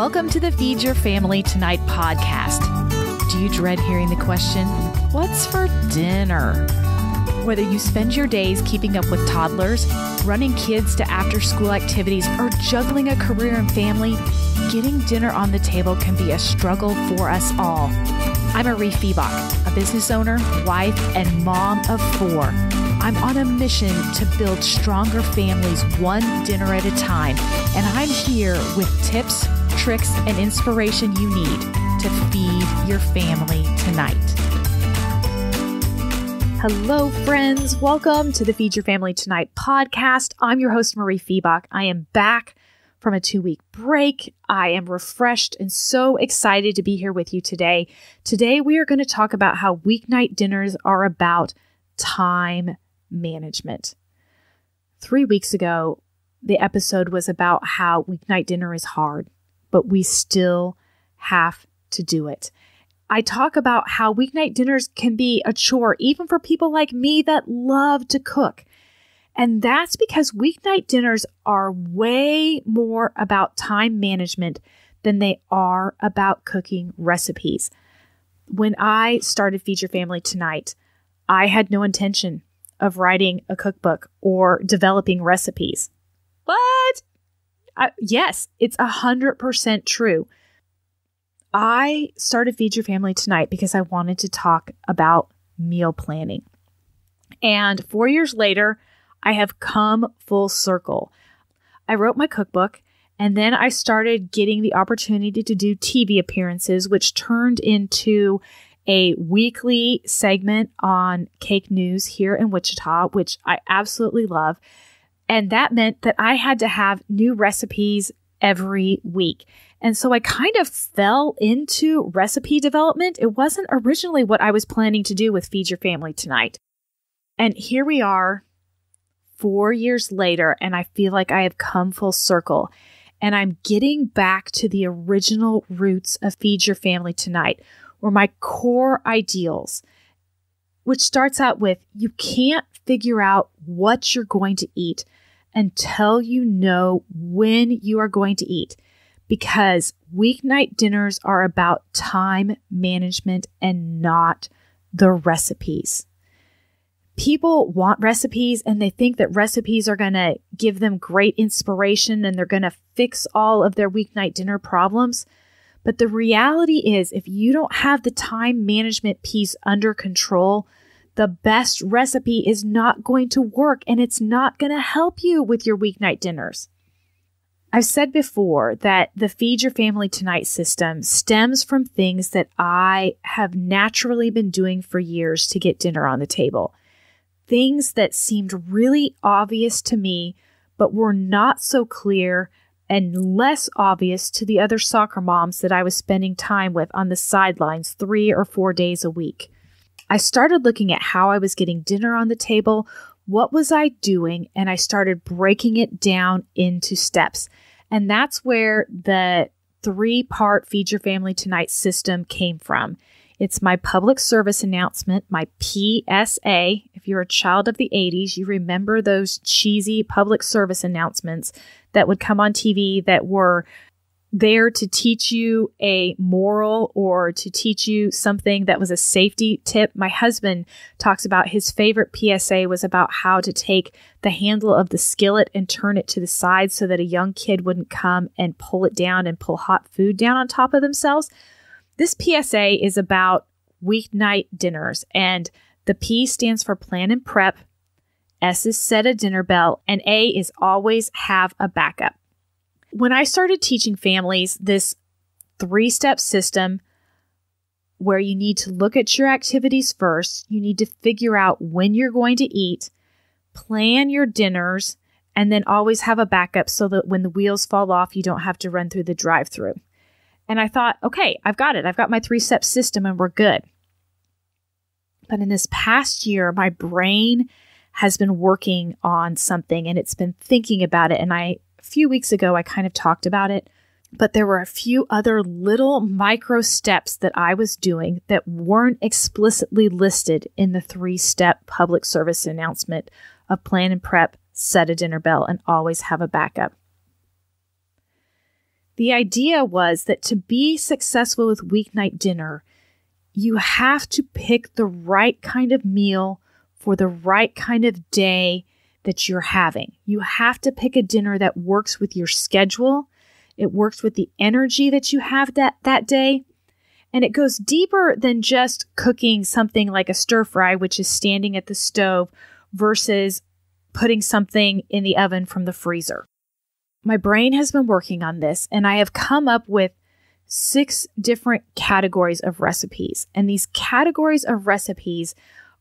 Welcome to the Feed Your Family Tonight podcast. Do you dread hearing the question, what's for dinner? Whether you spend your days keeping up with toddlers, running kids to after-school activities, or juggling a career and family, getting dinner on the table can be a struggle for us all. I'm Mariefiebach, a business owner, wife, and mom of 4. I'm on a mission to build stronger families one dinner at a time, and I'm here with tips, tricks, and inspiration you need to feed your family tonight. Hello, friends. Welcome to the Feed Your Family Tonight podcast. I'm your host, Mariefiebach. I am back from a 2-week break. I am refreshed and so excited to be here with you today. Today, we are going to talk about how weeknight dinners are about time management. 3 weeks ago, the episode was about how weeknight dinner is hard, but we still have to do it. I talk about how weeknight dinners can be a chore, even for people like me that love to cook. And that's because weeknight dinners are way more about time management than they are about cooking recipes. When I started Feed Your Family Tonight, I had no intention of writing a cookbook or developing recipes. What? Yes, it's 100% true. I started Feed Your Family Tonight because I wanted to talk about meal planning. And 4 years later, I have come full circle. I wrote my cookbook, and then I started getting the opportunity to do TV appearances, which turned into a weekly segment on Cake News here in Wichita, which I absolutely love. And that meant that I had to have new recipes every week. And so I kind of fell into recipe development. It wasn't originally what I was planning to do with Feed Your Family Tonight. And here we are 4 years later, and I feel like I have come full circle. And I'm getting back to the original roots of Feed Your Family Tonight, or my core ideals, which starts out with you can't figure out what you're going to eat until you know when you are going to eat, because weeknight dinners are about time management and not the recipes. People want recipes and they think that recipes are going to give them great inspiration and they're going to fix all of their weeknight dinner problems. But the reality is, if you don't have the time management piece under control, the best recipe is not going to work and it's not going to help you with your weeknight dinners. I've said before that the Feed Your Family Tonight system stems from things that I have naturally been doing for years to get dinner on the table. Things that seemed really obvious to me, but were not so clear and less obvious to the other soccer moms that I was spending time with on the sidelines 3 or 4 days a week. I started looking at how I was getting dinner on the table, what was I doing, and I started breaking it down into steps. And that's where the 3-part Feed Your Family Tonight system came from. It's my public service announcement, my PSA. If you're a child of the 80s, you remember those cheesy public service announcements that would come on TV that were there to teach you a moral or to teach you something that was a safety tip. My husband talks about his favorite PSA was about how to take the handle of the skillet and turn it to the side so that a young kid wouldn't come and pull it down and pull hot food down on top of themselves. This PSA is about weeknight dinners, and the P stands for plan and prep, S is set a dinner bell, and A is always have a backup. When I started teaching families this 3-step system where you need to look at your activities first, you need to figure out when you're going to eat, plan your dinners, and then always have a backup so that when the wheels fall off, you don't have to run through the drive-thru. And I thought, okay, I've got it. I've got my 3-step system and we're good. But in this past year, my brain has been working on something and it's been thinking about it. And a few weeks ago, I kind of talked about it, but there were a few other little micro steps that I was doing that weren't explicitly listed in the 3-step public service announcement of plan and prep, set a dinner bell, and always have a backup. The idea was that to be successful with weeknight dinner, you have to pick the right kind of meal for the right kind of day that you're having. You have to pick a dinner that works with your schedule. It works with the energy that you have that day. And it goes deeper than just cooking something like a stir fry, which is standing at the stove, versus putting something in the oven from the freezer. My brain has been working on this, and I have come up with 6 different categories of recipes. And these categories of recipes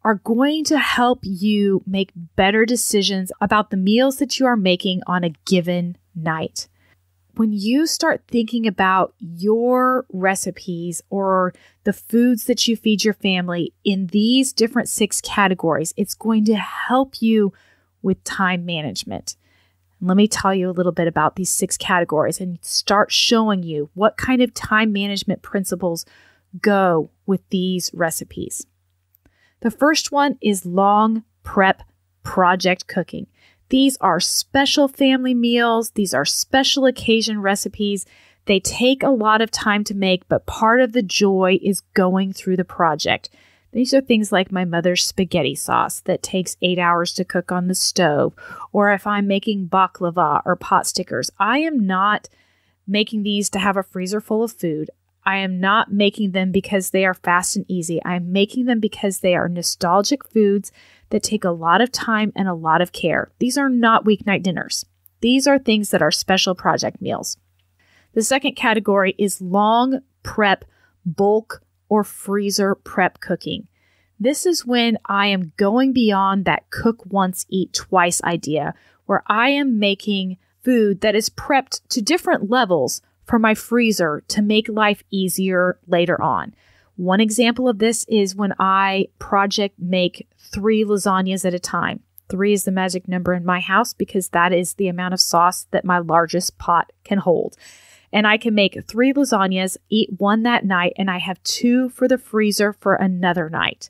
are going to help you make better decisions about the meals that you are making on a given night. When you start thinking about your recipes or the foods that you feed your family in these different 6 categories, it's going to help you with time management. Let me tell you a little bit about these 6 categories and start showing you what kind of time management principles go with these recipes. The first one is long prep project cooking. These are special family meals. These are special occasion recipes. They take a lot of time to make, but part of the joy is going through the project. These are things like my mother's spaghetti sauce that takes 8 hours to cook on the stove, or if I'm making baklava or pot stickers. I am not making these to have a freezer full of food. I am not making them because they are fast and easy. I am making them because they are nostalgic foods that take a lot of time and a lot of care. These are not weeknight dinners. These are things that are special project meals. The second category is long prep, bulk, or freezer prep cooking. This is when I am going beyond that cook once, eat twice idea, where I am making food that is prepped to different levels for my freezer to make life easier later on. One example of this is when I project make 3 lasagnas at a time. 3 is the magic number in my house because that is the amount of sauce that my largest pot can hold. And I can make 3 lasagnas, eat 1 that night, and I have 2 for the freezer for another night.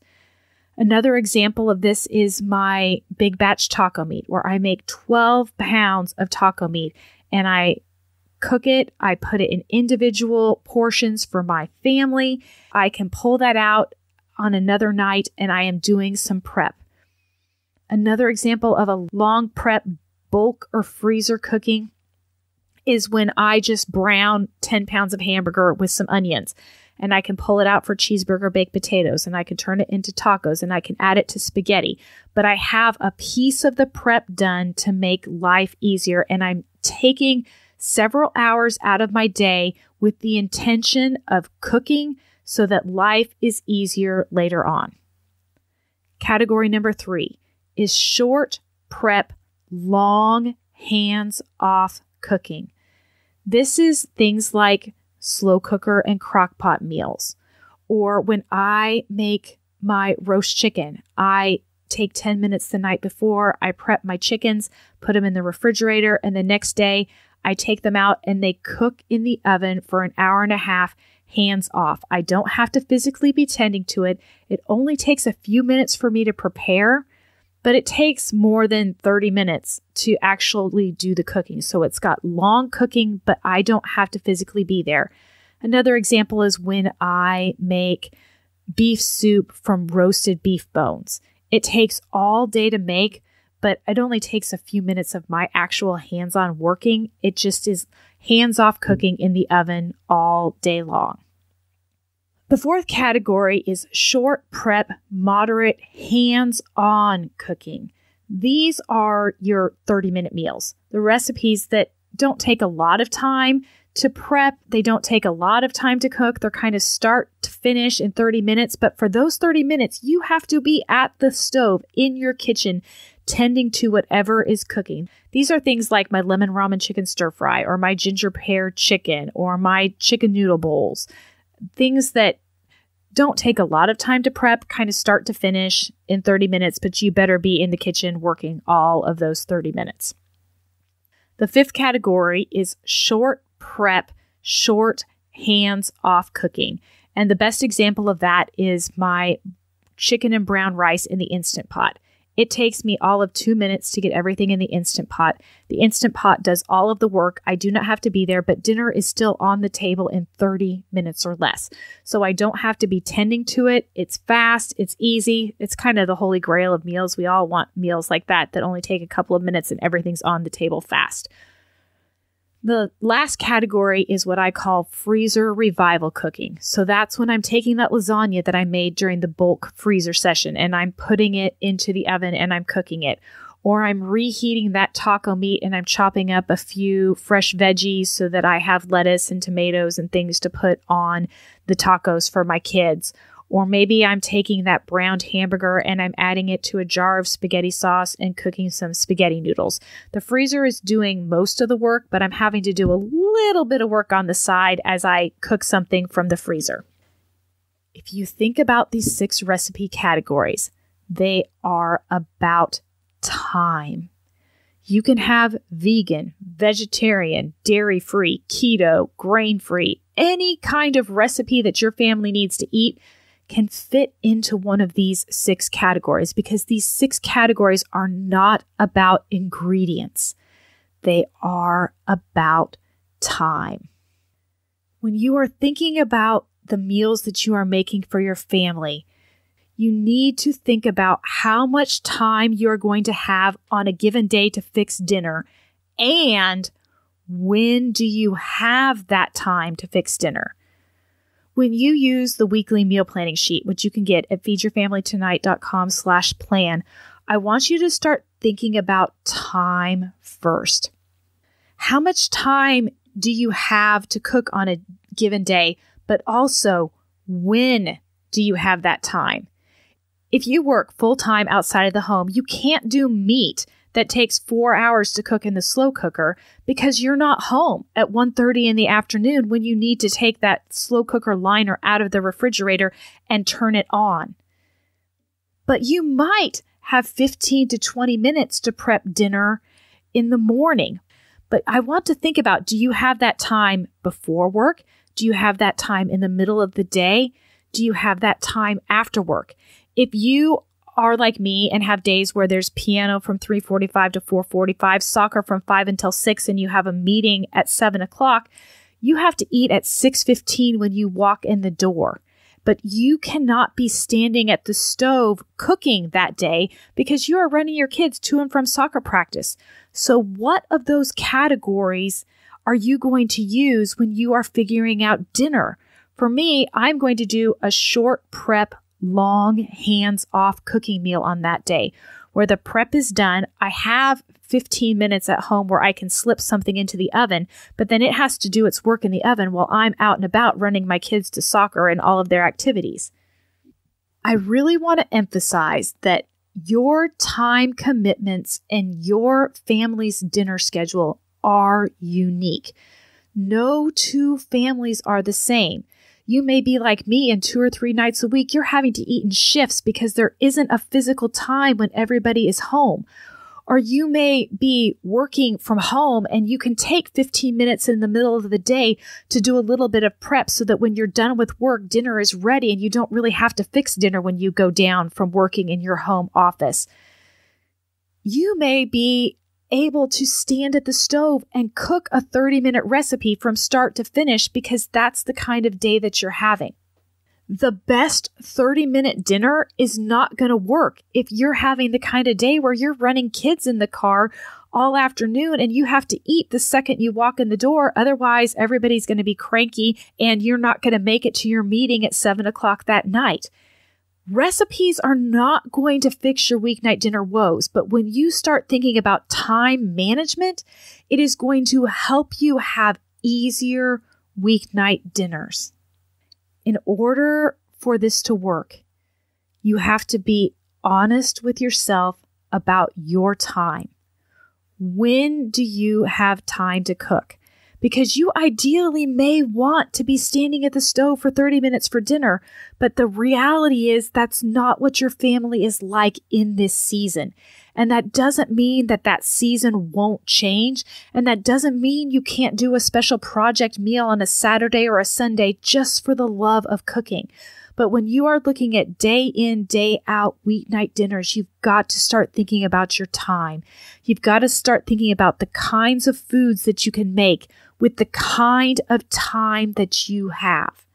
Another example of this is my big batch taco meat, where I make 12 pounds of taco meat and I cook it. I put it in individual portions for my family. I can pull that out on another night and I am doing some prep. Another example of a long prep, bulk, or freezer cooking is when I just brown 10 pounds of hamburger with some onions and I can pull it out for cheeseburger baked potatoes and I can turn it into tacos and I can add it to spaghetti. But I have a piece of the prep done to make life easier and I'm taking several hours out of my day with the intention of cooking so that life is easier later on. Category number 3 is short prep, long hands-off cooking. This is things like slow cooker and crock pot meals. Or when I make my roast chicken, I take 10 minutes the night before, I prep my chickens, put them in the refrigerator, and the next day I take them out and they cook in the oven for an hour and a half, hands off. I don't have to physically be tending to it. It only takes a few minutes for me to prepare, but it takes more than 30 minutes to actually do the cooking. So it's got long cooking, but I don't have to physically be there. Another example is when I make beef soup from roasted beef bones. It takes all day to make, but it only takes a few minutes of my actual hands-on working. It just is hands-off cooking in the oven all day long. The fourth category is short prep, moderate, hands-on cooking. These are your 30-minute meals. The recipes that don't take a lot of time to prep, they don't take a lot of time to cook. They're kind of start to finish in 30 minutes. But for those 30 minutes, you have to be at the stove in your kitchen tending to whatever is cooking. These are things like my lemon ramen chicken stir fry or my ginger pear chicken or my chicken noodle bowls. Things that don't take a lot of time to prep, kind of start to finish in 30 minutes, but you better be in the kitchen working all of those 30 minutes. The fifth category is short prep, short hands-off cooking. And the best example of that is my chicken and brown rice in the Instant Pot. It takes me all of 2 minutes to get everything in the Instant Pot. The Instant Pot does all of the work. I do not have to be there, but dinner is still on the table in 30 minutes or less. So I don't have to be tending to it. It's fast. It's easy. It's kind of the holy grail of meals. We all want meals like that only take a couple of minutes and everything's on the table fast. The last category is what I call freezer revival cooking. So that's when I'm taking that lasagna that I made during the bulk freezer session and I'm putting it into the oven and I'm cooking it. Or I'm reheating that taco meat and I'm chopping up a few fresh veggies so that I have lettuce and tomatoes and things to put on the tacos for my kids. Or maybe I'm taking that browned hamburger and I'm adding it to a jar of spaghetti sauce and cooking some spaghetti noodles. The freezer is doing most of the work, but I'm having to do a little bit of work on the side as I cook something from the freezer. If you think about these 6 recipe categories, they are about time. You can have vegan, vegetarian, dairy-free, keto, grain-free, any kind of recipe that your family needs to eat can fit into one of these 6 categories because these 6 categories are not about ingredients. They are about time. When you are thinking about the meals that you are making for your family, you need to think about how much time you are going to have on a given day to fix dinner and when do you have that time to fix dinner. When you use the weekly meal planning sheet, which you can get at feedyourfamilytonight.com/plan, I want you to start thinking about time first. How much time do you have to cook on a given day, but also when do you have that time? If you work full-time outside of the home, you can't do meat that takes 4 hours to cook in the slow cooker because you're not home at 1:30 in the afternoon when you need to take that slow cooker liner out of the refrigerator and turn it on. But you might have 15 to 20 minutes to prep dinner in the morning. But I want to think about, do you have that time before work? Do you have that time in the middle of the day? Do you have that time after work? If you are like me and have days where there's piano from 3:45 to 4:45, soccer from 5 until 6, and you have a meeting at 7 o'clock, you have to eat at 6:15 when you walk in the door. But you cannot be standing at the stove cooking that day because you are running your kids to and from soccer practice. So what of those categories are you going to use when you are figuring out dinner? For me, I'm going to do a short prep, long hands-off cooking meal on that day where the prep is done. I have 15 minutes at home where I can slip something into the oven, but then it has to do its work in the oven while I'm out and about running my kids to soccer and all of their activities. I really want to emphasize that your time commitments and your family's dinner schedule are unique. No 2 families are the same. You may be like me and 2 or 3 nights a week, you're having to eat in shifts because there isn't a physical time when everybody is home. Or you may be working from home and you can take 15 minutes in the middle of the day to do a little bit of prep so that when you're done with work, dinner is ready and you don't really have to fix dinner when you go down from working in your home office. You may be able to stand at the stove and cook a 30-minute recipe from start to finish because that's the kind of day that you're having. The best 30-minute dinner is not going to work if you're having the kind of day where you're running kids in the car all afternoon and you have to eat the second you walk in the door. Otherwise, everybody's going to be cranky and you're not going to make it to your meeting at 7 o'clock that night. Recipes are not going to fix your weeknight dinner woes, but when you start thinking about time management, it is going to help you have easier weeknight dinners. In order for this to work, you have to be honest with yourself about your time. When do you have time to cook? Because you ideally may want to be standing at the stove for 30 minutes for dinner, but the reality is that's not what your family is like in this season. And that doesn't mean that that season won't change, and that doesn't mean you can't do a special project meal on a Saturday or a Sunday just for the love of cooking. But when you are looking at day in, day out weeknight dinners, you've got to start thinking about your time. You've got to start thinking about the kinds of foods that you can make with the kind of time that you have.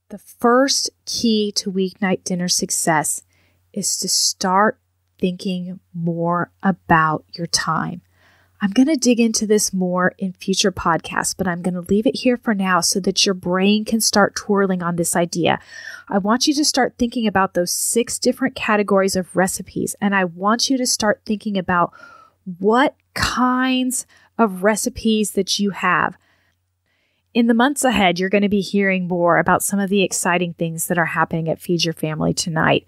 The first key to weeknight dinner success is to start thinking more about your time. I'm going to dig into this more in future podcasts, but I'm going to leave it here for now so that your brain can start twirling on this idea. I want you to start thinking about those 6 different categories of recipes, and I want you to start thinking about what kinds of recipes that you have. In the months ahead, you're going to be hearing more about some of the exciting things that are happening at Feed Your Family Tonight.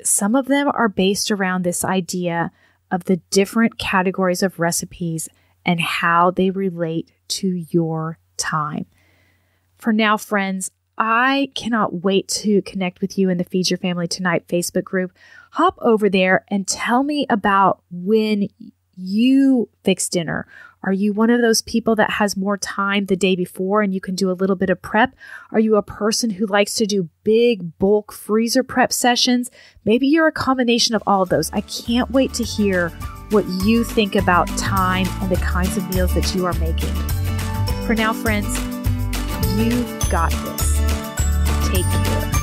Some of them are based around this idea of the different categories of recipes and how they relate to your time. For now, friends, I cannot wait to connect with you in the Feed Your Family Tonight Facebook group. Hop over there and tell me about when you fix dinner. Are you one of those people that has more time the day before and you can do a little bit of prep? Are you a person who likes to do big bulk freezer prep sessions? Maybe you're a combination of all of those. I can't wait to hear what you think about time and the kinds of meals that you are making. For now, friends, you've got this. Take care.